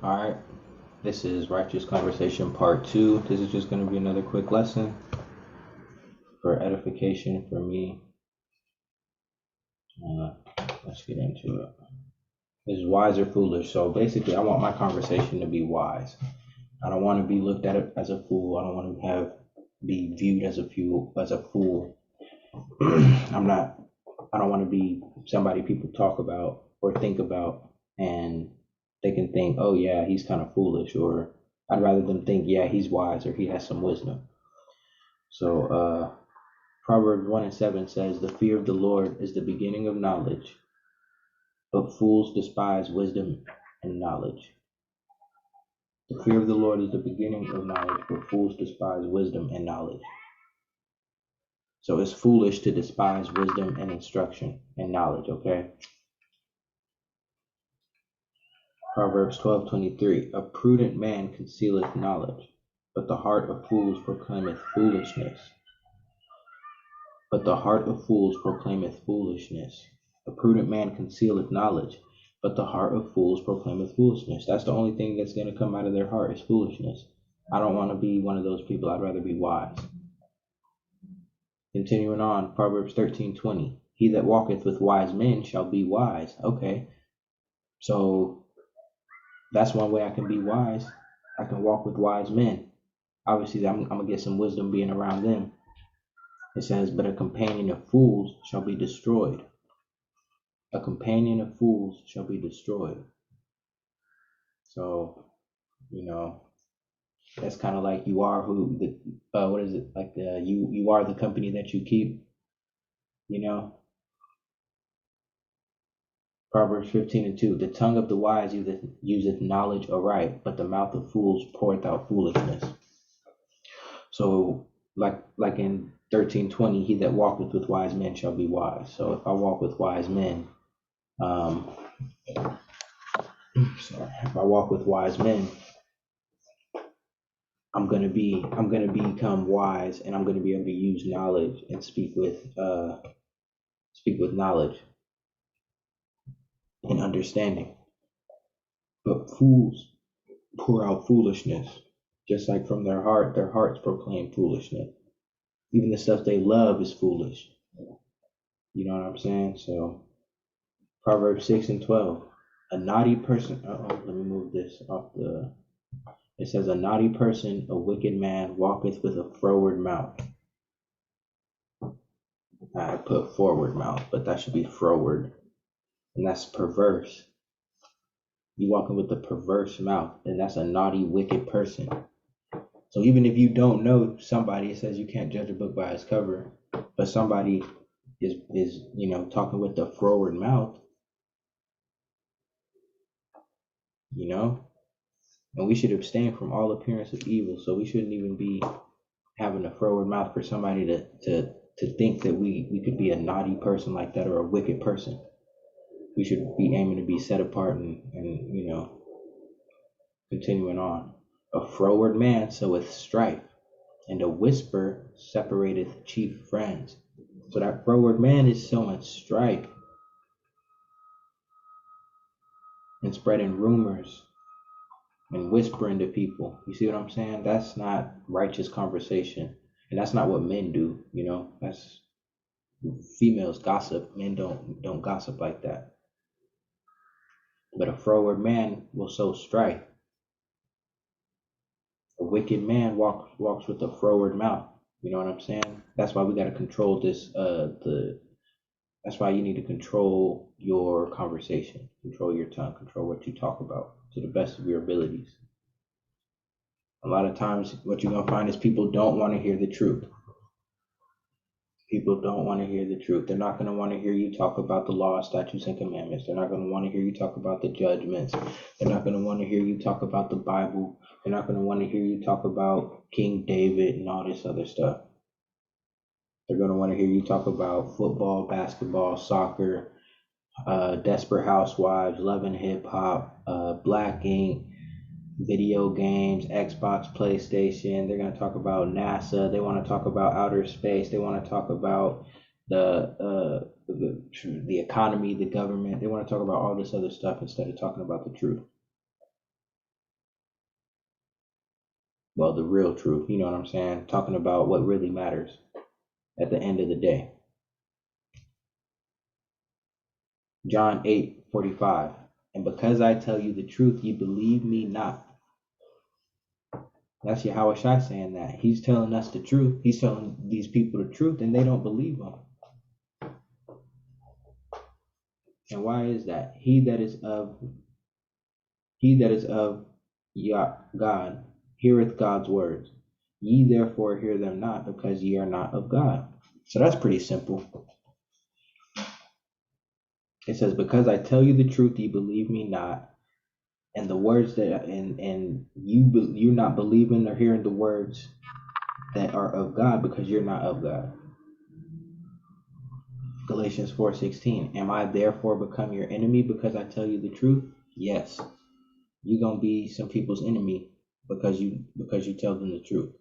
All right, this is Righteous Conversation Part 2. This is just going to be another quick lesson for edification for me. Let's get into it. Is wise or foolish? So basically, I want my conversation to be wise. I don't want to be looked at as a fool. I don't want to be viewed as a fool. I don't want to be somebody people talk about or think about and they can think, oh yeah, he's kind of foolish, or I'd rather them think, yeah, he's wise or he has some wisdom. So Proverbs 1:7 says, the fear of the Lord is the beginning of knowledge, but fools despise wisdom and knowledge. The fear of the Lord is the beginning of knowledge, but fools despise wisdom and knowledge. So it's foolish to despise wisdom and instruction and knowledge, okay? Proverbs 12:23, a prudent man concealeth knowledge, but the heart of fools proclaimeth foolishness. But the heart of fools proclaimeth foolishness. A prudent man concealeth knowledge, but the heart of fools proclaimeth foolishness. That's the only thing that's going to come out of their heart is foolishness. I don't want to be one of those people. I'd rather be wise. Continuing on, Proverbs 13:20, he that walketh with wise men shall be wise. Okay, so that's one way I can be wise. I can walk with wise men. Obviously, I'm going to get some wisdom being around them. It says, but a companion of fools shall be destroyed. A companion of fools shall be destroyed. So, that's kind of like you are you are the company that you keep, Proverbs 15:2, the tongue of the wise useth knowledge aright, but the mouth of fools poureth out foolishness. So like in 13:20, he that walketh with wise men shall be wise. So if I walk with wise men, if I walk with wise men, I'm gonna become wise, and I'm gonna be able to use knowledge and speak with knowledge and understanding. But fools pour out foolishness, just like from their hearts proclaim foolishness. Even the stuff they love is foolish. You know what I'm saying? So Proverbs 6:12, a naughty person. Let me move this off the. It says, a naughty person, a wicked man, walketh with a froward mouth. I put forward mouth, but that should be froward. And that's perverse. You walking with a perverse mouth, and that's a naughty, wicked person. So even if you don't know somebody, it says you can't judge a book by its cover, but somebody is talking with a froward mouth, and we should abstain from all appearance of evil. So we shouldn't even be having a froward mouth for somebody to think that we could be a naughty person like that or a wicked person. We should be aiming to be set apart and continuing on. A froward man soweth strife, and a whisper separateth chief friends. So that froward man is sowing strife and spreading rumors and whispering to people. You see what I'm saying? That's not righteous conversation. And that's not what men do, That's females gossip. Men don't gossip like that. But a froward man will sow strife. A wicked man walks with a froward mouth. You know what I'm saying? That's why we got to control this. That's why you need to control your conversation, control your tongue, control what you talk about to the best of your abilities. A lot of times, what you're gonna find is people don't want to hear the truth. People don't want to hear the truth. They're not going to want to hear you talk about the law, statutes, and commandments. They're not going to want to hear you talk about the judgments. They're not going to want to hear you talk about the Bible. They're not going to want to hear you talk about King David and all this other stuff. They're going to want to hear you talk about football, basketball, soccer, Desperate Housewives, Love and Hip Hop, Black Ink, video games, Xbox, PlayStation. They're going to talk about NASA. They want to talk about outer space. They want to talk about the economy, the government. They want to talk about all this other stuff instead of talking about the truth. Well, the real truth, you know what I'm saying? Talking about what really matters at the end of the day. John 8:45. And because I tell you the truth, you believe me not. That's Yahweh Shai saying that. He's telling us the truth. He's telling these people the truth, and they don't believe him. And why is that? He that is of God heareth God's words. Ye therefore hear them not, because ye are not of God. So that's pretty simple. It says, because I tell you the truth, ye believe me not. And the words that and you're not believing or hearing the words that are of God because you're not of God. Galatians 4:16. Am I therefore become your enemy because I tell you the truth? Yes. You're gonna be some people's enemy because you tell them the truth.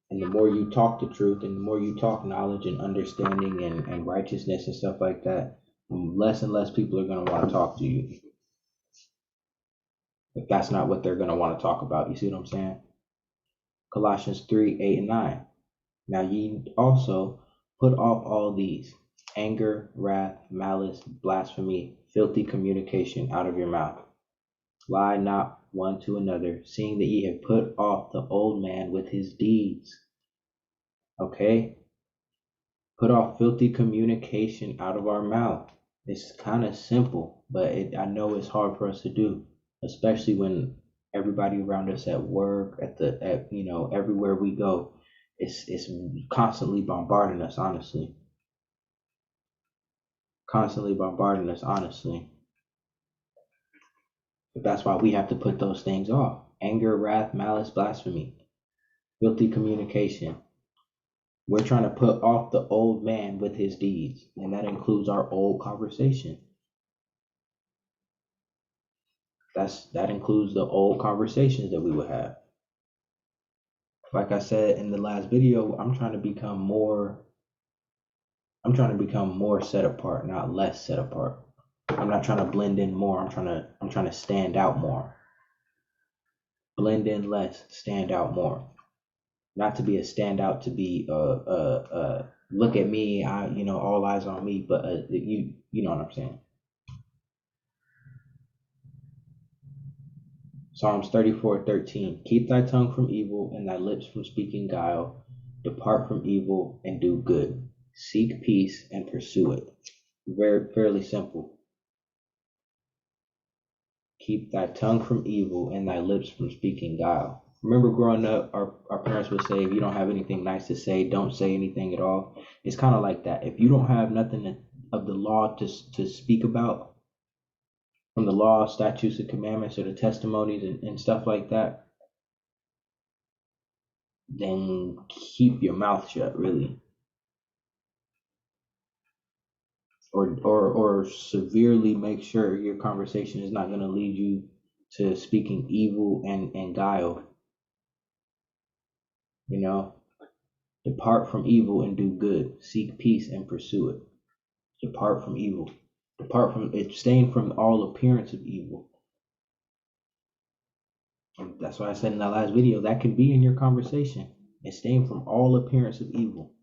And the more you talk the truth, and the more you talk knowledge and understanding and righteousness and stuff like that, less and less people are gonna want to talk to you. If that's not what they're gonna want to talk about. You see what I'm saying? Colossians 3:8-9. Now ye also put off all these: anger, wrath, malice, blasphemy, filthy communication out of your mouth. Lie not one to another, seeing that ye have put off the old man with his deeds. Okay? Put off filthy communication out of our mouth. It's kind of simple, but I know it's hard for us to do, especially when everybody around us at work, at everywhere we go, it's constantly bombarding us, honestly. Constantly bombarding us, honestly. But that's why we have to put those things off. Anger, wrath, malice, blasphemy, filthy communication. We're trying to put off the old man with his deeds, and that includes our old conversation. That includes the old conversations that we would have. Like I said in the last video, I'm trying to become more set apart, not less set apart. I'm not trying to blend in more. I'm trying to stand out more. Blend in less, stand out more. Not to be a standout, to be look at me, all eyes on me, but you know what I'm saying. Psalms 34:13. Keep thy tongue from evil and thy lips from speaking guile. Depart from evil and do good. Seek peace and pursue it. Fairly simple. Keep thy tongue from evil and thy lips from speaking guile. Remember growing up, our parents would say, if you don't have anything nice to say, don't say anything at all. It's kind of like that. If you don't have nothing of the law to speak about, from the law, statutes, and commandments, or the testimonies and stuff like that, then keep your mouth shut, really. Or severely make sure your conversation is not going to lead you to speaking evil and guile. Depart from evil and do good. Seek peace and pursue it. Depart from evil. Abstain from all appearance of evil. And that's why I said in that last video, that can be in your conversation. Abstain from all appearance of evil.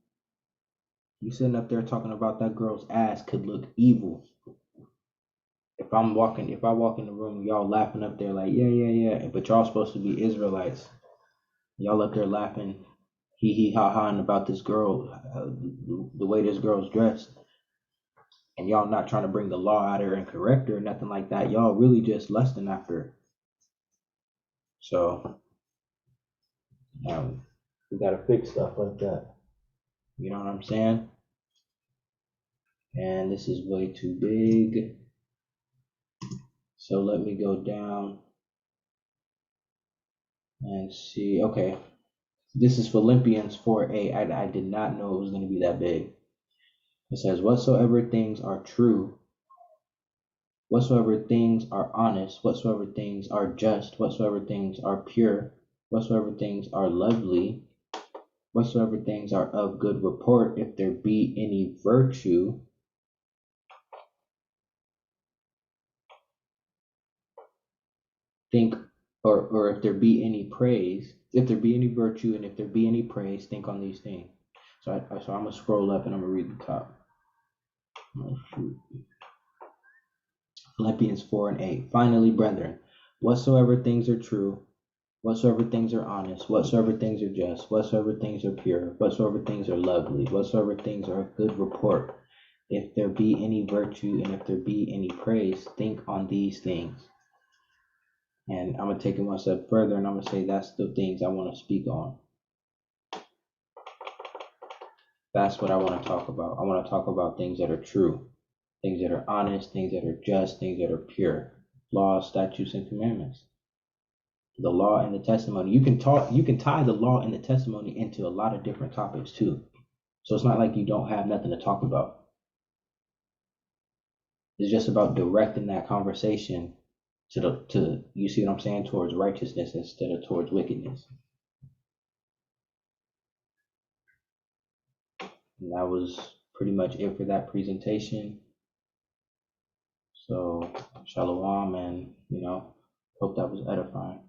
You sitting up there talking about that girl's ass could look evil. If I walk in the room, y'all laughing up there like, yeah, but y'all supposed to be Israelites. Y'all up there laughing, hee ha ha, about this girl, the way this girl's dressed. And y'all not trying to bring the law at her and correct her or nothing like that. Y'all really just lusting after her. So, we gotta fix stuff like that. You know what I'm saying? And this is way too big. So let me go down and see. Okay. This is Philippians 4:8. I did not know it was going to be that big. It says, whatsoever things are true, whatsoever things are honest, whatsoever things are just, whatsoever things are pure, whatsoever things are lovely, whatsoever things are of good report, if there be any virtue, think, or if there be any praise, if there be any virtue, and if there be any praise, think on these things. So I'm gonna scroll up and I'm gonna read the top. Oh, shoot. Philippians 4:8. Finally, brethren, whatsoever things are true, whatsoever things are honest, whatsoever things are just, whatsoever things are pure, whatsoever things are lovely, whatsoever things are of good report, if there be any virtue and if there be any praise, think on these things. And I'm going to take it one step further and I'm going to say that's the things I want to speak on. That's what I want to talk about. I want to talk about things that are true, things that are honest, things that are just, things that are pure, laws, statutes, and commandments. The law and the testimony. You can tie the law and the testimony into a lot of different topics too. So it's not like you don't have nothing to talk about. It's just about directing that conversation to you see what I'm saying, towards righteousness instead of towards wickedness. And that was pretty much it for that presentation. So shalom, and hope that was edifying.